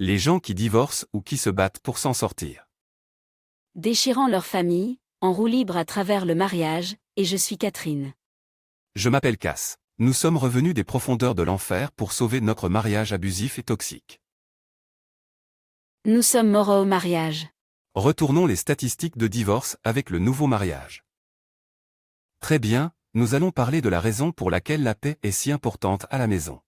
Les gens qui divorcent ou qui se battent pour s'en sortir. Déchirant leur famille, en roue libre à travers le mariage, et je suis Catherine. Je m'appelle Cass. Nous sommes revenus des profondeurs de l'enfer pour sauver notre mariage abusif et toxique. Nous sommes morts au mariage. Retournons les statistiques de divorce avec le nouveau mariage. Très bien, nous allons parler de la raison pour laquelle la paix est si importante à la maison.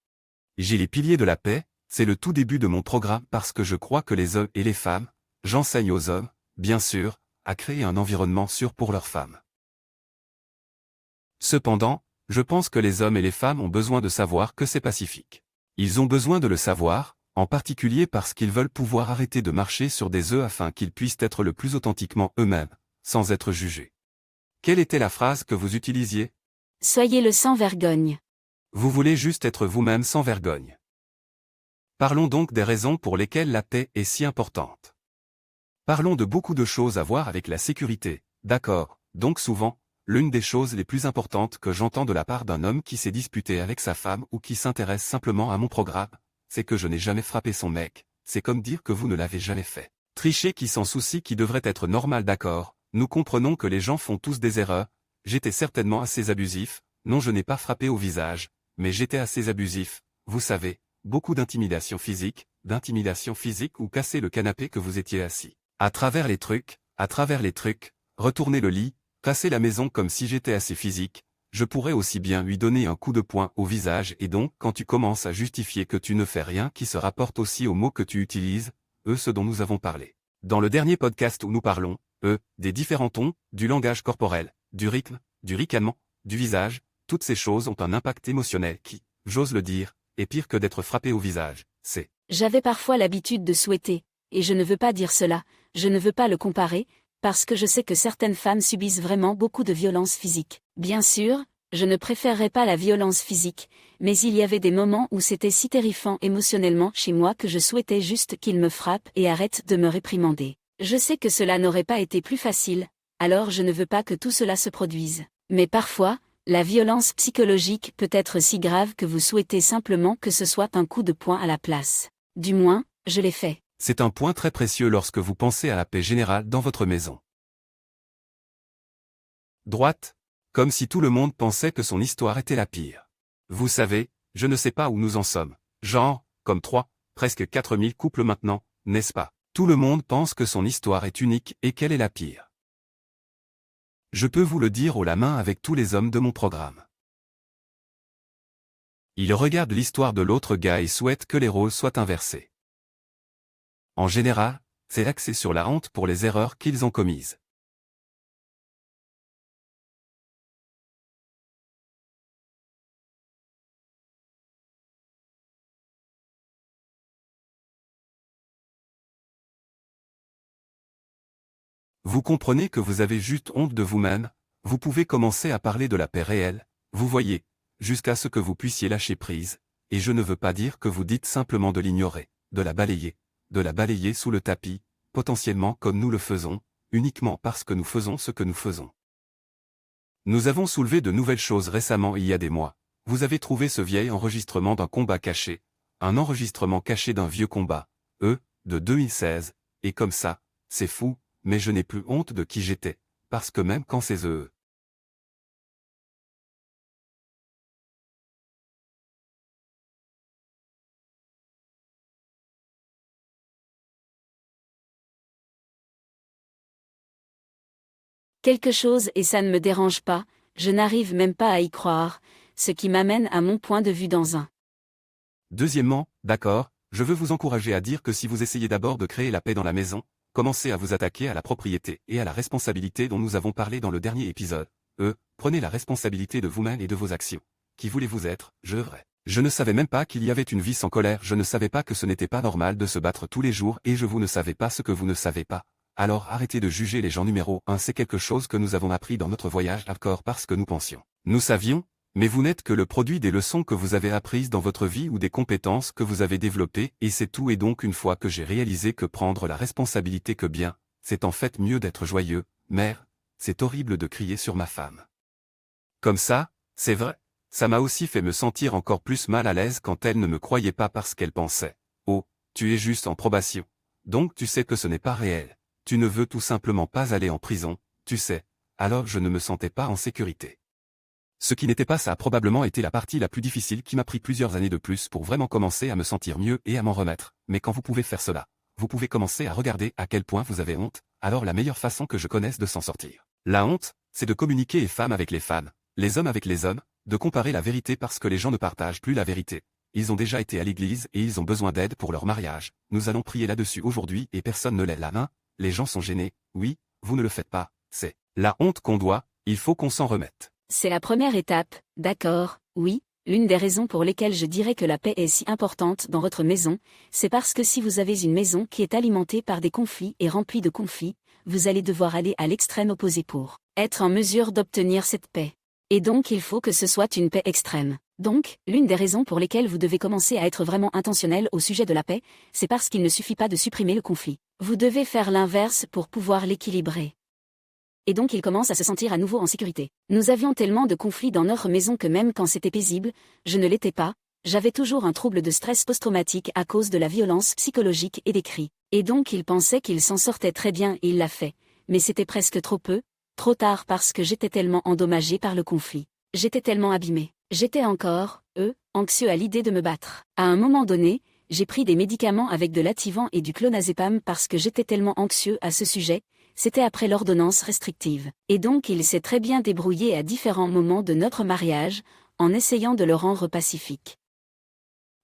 J'ai les piliers de la paix, c'est le tout début de mon programme parce que je crois que les hommes et les femmes, j'enseigne aux hommes, bien sûr, à créer un environnement sûr pour leurs femmes. Cependant, je pense que les hommes et les femmes ont besoin de savoir que c'est pacifique. Ils ont besoin de le savoir, en particulier parce qu'ils veulent pouvoir arrêter de marcher sur des œufs afin qu'ils puissent être le plus authentiquement eux-mêmes, sans être jugés. Quelle était la phrase que vous utilisiez? Soyez-le sans vergogne. Vous voulez juste être vous-même sans vergogne. Parlons donc des raisons pour lesquelles la paix est si importante. Parlons de beaucoup de choses à voir avec la sécurité, d'accord, donc souvent, l'une des choses les plus importantes que j'entends de la part d'un homme qui s'est disputé avec sa femme ou qui s'intéresse simplement à mon programme, c'est que je n'ai jamais frappé son mec, c'est comme dire que vous ne l'avez jamais fait. Tricher qui s'en soucie qui devrait être normal, d'accord, nous comprenons que les gens font tous des erreurs, j'étais certainement assez abusif, non je n'ai pas frappé au visage, mais j'étais assez abusif, vous savez, beaucoup d'intimidation physique ou casser le canapé que vous étiez assis. À travers les trucs, retourner le lit, casser la maison comme si j'étais assez physique, je pourrais aussi bien lui donner un coup de poing au visage et donc quand tu commences à justifier que tu ne fais rien qui se rapporte aussi aux mots que tu utilises, ce dont nous avons parlé. Dans le dernier podcast où nous parlons, des différents tons, du langage corporel, du rythme, du ricanement, du visage, toutes ces choses ont un impact émotionnel qui, j'ose le dire, est pire que d'être frappé au visage, c'est. J'avais parfois l'habitude de souhaiter, et je ne veux pas dire cela, je ne veux pas le comparer, parce que je sais que certaines femmes subissent vraiment beaucoup de violence physique. Bien sûr, je ne préférerais pas la violence physique, mais il y avait des moments où c'était si terrifiant émotionnellement chez moi que je souhaitais juste qu'ils me frappent et arrêtent de me réprimander. Je sais que cela n'aurait pas été plus facile, alors je ne veux pas que tout cela se produise. Mais parfois, la violence psychologique peut être si grave que vous souhaitez simplement que ce soit un coup de poing à la place. Du moins, je l'ai fait. C'est un point très précieux lorsque vous pensez à la paix générale dans votre maison. Droite, comme si tout le monde pensait que son histoire était la pire. Vous savez, je ne sais pas où nous en sommes, genre, comme 4 000 couples maintenant, n'est-ce pas? Tout le monde pense que son histoire est unique et qu'elle est la pire. Je peux vous le dire haut la main avec tous les hommes de mon programme. Ils regardent l'histoire de l'autre gars et souhaitent que les rôles soient inversés. En général, c'est axé sur la honte pour les erreurs qu'ils ont commises. Vous comprenez que vous avez juste honte de vous-même, vous pouvez commencer à parler de la paix réelle, vous voyez, jusqu'à ce que vous puissiez lâcher prise, et je ne veux pas dire que vous dites simplement de l'ignorer, de la balayer sous le tapis, potentiellement comme nous le faisons, uniquement parce que nous faisons ce que nous faisons. Nous avons soulevé de nouvelles choses récemment il y a des mois, vous avez trouvé ce vieil enregistrement d'un combat caché, un enregistrement caché d'un vieux combat, de 2016, et comme ça, c'est fou, mais je n'ai plus honte de qui j'étais, parce que même quand c'est Quelque chose et ça ne me dérange pas, je n'arrive même pas à y croire, ce qui m'amène à mon point de vue dans un. Deuxièmement, d'accord, je veux vous encourager à dire que si vous essayez d'abord de créer la paix dans la maison, commencez à vous attaquer à la propriété et à la responsabilité dont nous avons parlé dans le dernier épisode. Prenez la responsabilité de vous-même et de vos actions. Qui voulez-vous être, Je ne savais même pas qu'il y avait une vie sans colère, je ne savais pas que ce n'était pas normal de se battre tous les jours et vous ne savez pas ce que vous ne savez pas. Alors arrêtez de juger les gens. Numéro 1, c'est quelque chose que nous avons appris dans notre voyage hardcore parce que nous pensions. Nous savions, mais vous n'êtes que le produit des leçons que vous avez apprises dans votre vie ou des compétences que vous avez développées et c'est tout. Et donc une fois que j'ai réalisé que prendre la responsabilité que bien, c'est en fait mieux d'être joyeux, mère, c'est horrible de crier sur ma femme. Comme ça, c'est vrai, ça m'a aussi fait me sentir encore plus mal à l'aise quand elle ne me croyait pas parce qu'elle pensait, oh, tu es juste en probation. Donc tu sais que ce n'est pas réel. Tu ne veux tout simplement pas aller en prison, tu sais. Alors je ne me sentais pas en sécurité. Ce qui n'était pas ça a probablement été la partie la plus difficile qui m'a pris plusieurs années de plus pour vraiment commencer à me sentir mieux et à m'en remettre. Mais quand vous pouvez faire cela, vous pouvez commencer à regarder à quel point vous avez honte, alors la meilleure façon que je connaisse de s'en sortir. La honte, c'est de communiquer les femmes avec les femmes, les hommes avec les hommes, de comparer la vérité parce que les gens ne partagent plus la vérité. Ils ont déjà été à l'église et ils ont besoin d'aide pour leur mariage. Nous allons prier là-dessus aujourd'hui et personne ne lève la main. Les gens sont gênés. Oui, vous ne le faites pas. C'est la honte qu'on doit, il faut qu'on s'en remette. C'est la première étape, d'accord, oui. L'une des raisons pour lesquelles je dirais que la paix est si importante dans votre maison, c'est parce que si vous avez une maison qui est alimentée par des conflits et remplie de conflits, vous allez devoir aller à l'extrême opposé pour être en mesure d'obtenir cette paix. Et donc il faut que ce soit une paix extrême. Donc, l'une des raisons pour lesquelles vous devez commencer à être vraiment intentionnel au sujet de la paix, c'est parce qu'il ne suffit pas de supprimer le conflit. Vous devez faire l'inverse pour pouvoir l'équilibrer. Et donc il commence à se sentir à nouveau en sécurité. Nous avions tellement de conflits dans notre maison que même quand c'était paisible, je ne l'étais pas, j'avais toujours un trouble de stress post-traumatique à cause de la violence psychologique et des cris. Et donc il pensait qu'il s'en sortait très bien et il l'a fait. Mais c'était presque trop peu, trop tard parce que j'étais tellement endommagé par le conflit. J'étais tellement abîmé. J'étais encore, anxieux à l'idée de me battre. À un moment donné, j'ai pris des médicaments avec de l'Ativan et du clonazepam parce que j'étais tellement anxieux à ce sujet. C'était après l'ordonnance restrictive. Et donc il s'est très bien débrouillé à différents moments de notre mariage, en essayant de le rendre pacifique.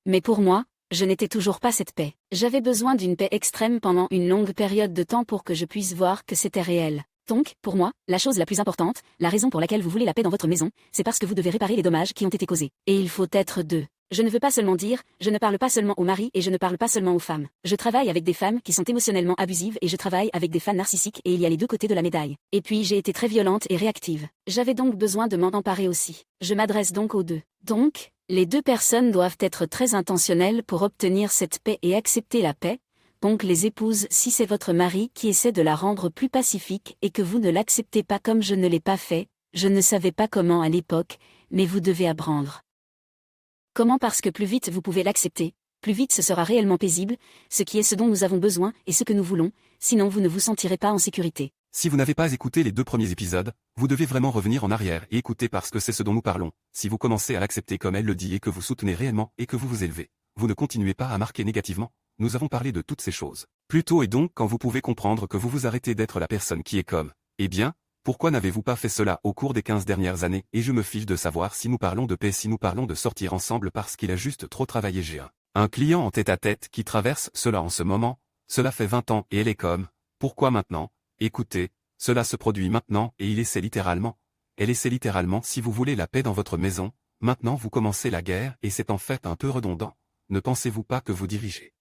Mais pour moi, je n'étais toujours pas cette paix. J'avais besoin d'une paix extrême pendant une longue période de temps pour que je puisse voir que c'était réel. Donc, pour moi, la chose la plus importante, la raison pour laquelle vous voulez la paix dans votre maison, c'est parce que vous devez réparer les dommages qui ont été causés. Et il faut être deux. Je ne veux pas seulement dire, je ne parle pas seulement aux maris et je ne parle pas seulement aux femmes. Je travaille avec des femmes qui sont émotionnellement abusives et je travaille avec des femmes narcissiques et il y a les deux côtés de la médaille. Et puis j'ai été très violente et réactive. J'avais donc besoin de m'en emparer aussi. Je m'adresse donc aux deux. Donc, les deux personnes doivent être très intentionnelles pour obtenir cette paix et accepter la paix. Donc les épouses, si c'est votre mari qui essaie de la rendre plus pacifique et que vous ne l'acceptez pas comme je ne l'ai pas fait, je ne savais pas comment à l'époque, mais vous devez apprendre. Comment? Parce que plus vite vous pouvez l'accepter, plus vite ce sera réellement paisible, ce qui est ce dont nous avons besoin et ce que nous voulons, sinon vous ne vous sentirez pas en sécurité. Si vous n'avez pas écouté les 2 premiers épisodes, vous devez vraiment revenir en arrière et écouter parce que c'est ce dont nous parlons. Si vous commencez à l'accepter comme elle le dit et que vous soutenez réellement et que vous vous élevez, vous ne continuez pas à marquer négativement. Nous avons parlé de toutes ces choses. Plus tôt et donc quand vous pouvez comprendre que vous vous arrêtez d'être la personne qui est comme, eh bien, pourquoi n'avez-vous pas fait cela au cours des 15 dernières années? Et je me fiche de savoir si nous parlons de paix, si nous parlons de sortir ensemble parce qu'il a juste trop travaillé. J'ai un client en tête-à-tête qui traverse cela en ce moment, cela fait 20 ans et elle est comme, pourquoi maintenant? Écoutez, cela se produit maintenant et il essaie littéralement. Elle essaie littéralement si vous voulez la paix dans votre maison, maintenant vous commencez la guerre et c'est en fait un peu redondant. Ne pensez-vous pas que vous dirigez?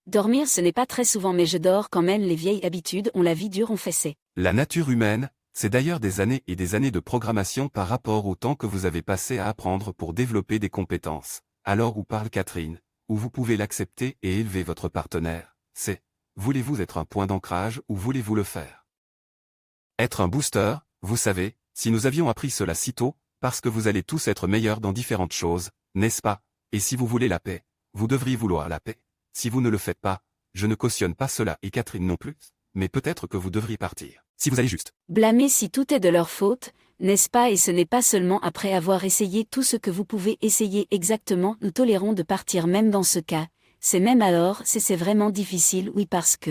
Dormir ce n'est pas très souvent mais je dors quand même, les vieilles habitudes ont la vie dure, on fait c'est. La nature humaine, c'est d'ailleurs des années et des années de programmation par rapport au temps que vous avez passé à apprendre pour développer des compétences. Alors où parle Catherine, où vous pouvez l'accepter et élever votre partenaire, c'est, voulez-vous être un point d'ancrage ou voulez-vous le faire? Être un booster, vous savez, si nous avions appris cela si tôt, parce que vous allez tous être meilleurs dans différentes choses, n'est-ce pas? Et si vous voulez la paix, vous devriez vouloir la paix. Si vous ne le faites pas, je ne cautionne pas cela et Catherine non plus, mais peut-être que vous devriez partir. Si vous allez juste blâmer si tout est de leur faute, n'est-ce pas? Et ce n'est pas seulement après avoir essayé tout ce que vous pouvez essayer exactement, nous tolérons de partir même dans ce cas, c'est même alors, c'est vraiment difficile, oui parce que.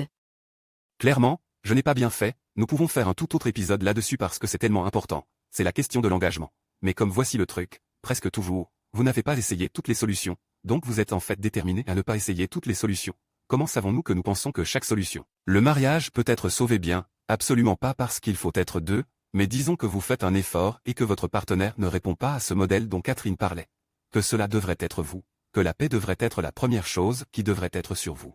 Clairement, je n'ai pas bien fait, nous pouvons faire un tout autre épisode là-dessus parce que c'est tellement important, c'est la question de l'engagement. Mais comme voici le truc, presque toujours, vous n'avez pas essayé toutes les solutions, donc vous êtes en fait déterminé à ne pas essayer toutes les solutions. Comment savons-nous que nous pensons que chaque solution? Le mariage peut être sauvé bien, Absolument pas parce qu'il faut être deux, mais disons que vous faites un effort et que votre partenaire ne répond pas à ce modèle dont Catherine parlait. Que cela devrait être vous, que la paix devrait être la première chose qui devrait être sur vous.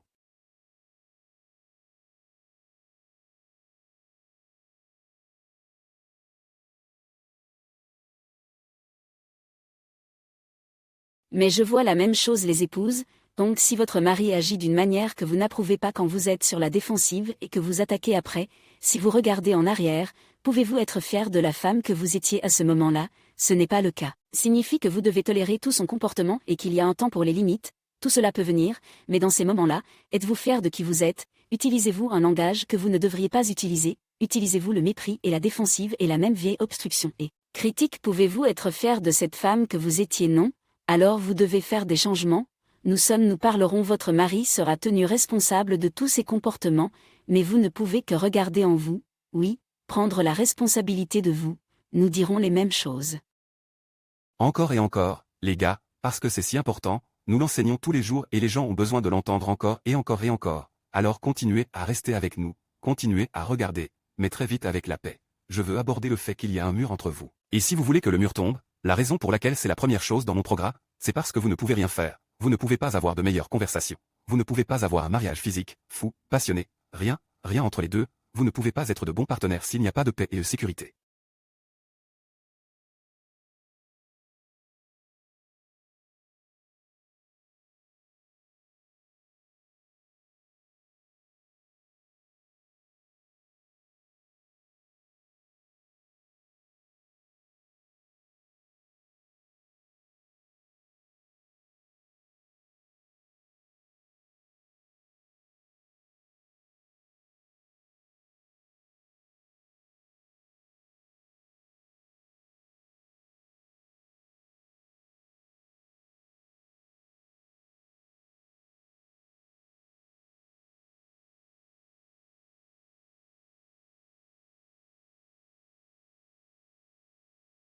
Mais je vois la même chose les épouses, donc si votre mari agit d'une manière que vous n'approuvez pas quand vous êtes sur la défensive et que vous attaquez après, si vous regardez en arrière, pouvez-vous être fier de la femme que vous étiez à ce moment-là? Ce n'est pas le cas. Signifie que vous devez tolérer tout son comportement et qu'il y a un temps pour les limites, tout cela peut venir, mais dans ces moments-là, êtes-vous fier de qui vous êtes? Utilisez-vous un langage que vous ne devriez pas utiliser? Utilisez-vous le mépris et la défensive et la même vieille obstruction et critique? Pouvez-vous être fier de cette femme que vous étiez? Non? Alors vous devez faire des changements. Nous parlerons, votre mari sera tenu responsable de tous ses comportements, mais vous ne pouvez que regarder en vous, oui, prendre la responsabilité de vous. Nous dirons les mêmes choses. Encore et encore, les gars, parce que c'est si important, nous l'enseignons tous les jours et les gens ont besoin de l'entendre encore et encore et encore. Alors continuez à rester avec nous, continuez à regarder, mais très vite avec la paix. Je veux aborder le fait qu'il y a un mur entre vous. Et si vous voulez que le mur tombe, la raison pour laquelle c'est la première chose dans mon programme, c'est parce que vous ne pouvez rien faire. Vous ne pouvez pas avoir de meilleures conversations. Vous ne pouvez pas avoir un mariage physique, fou, passionné, rien entre les deux. Vous ne pouvez pas être de bons partenaires s'il n'y a pas de paix et de sécurité.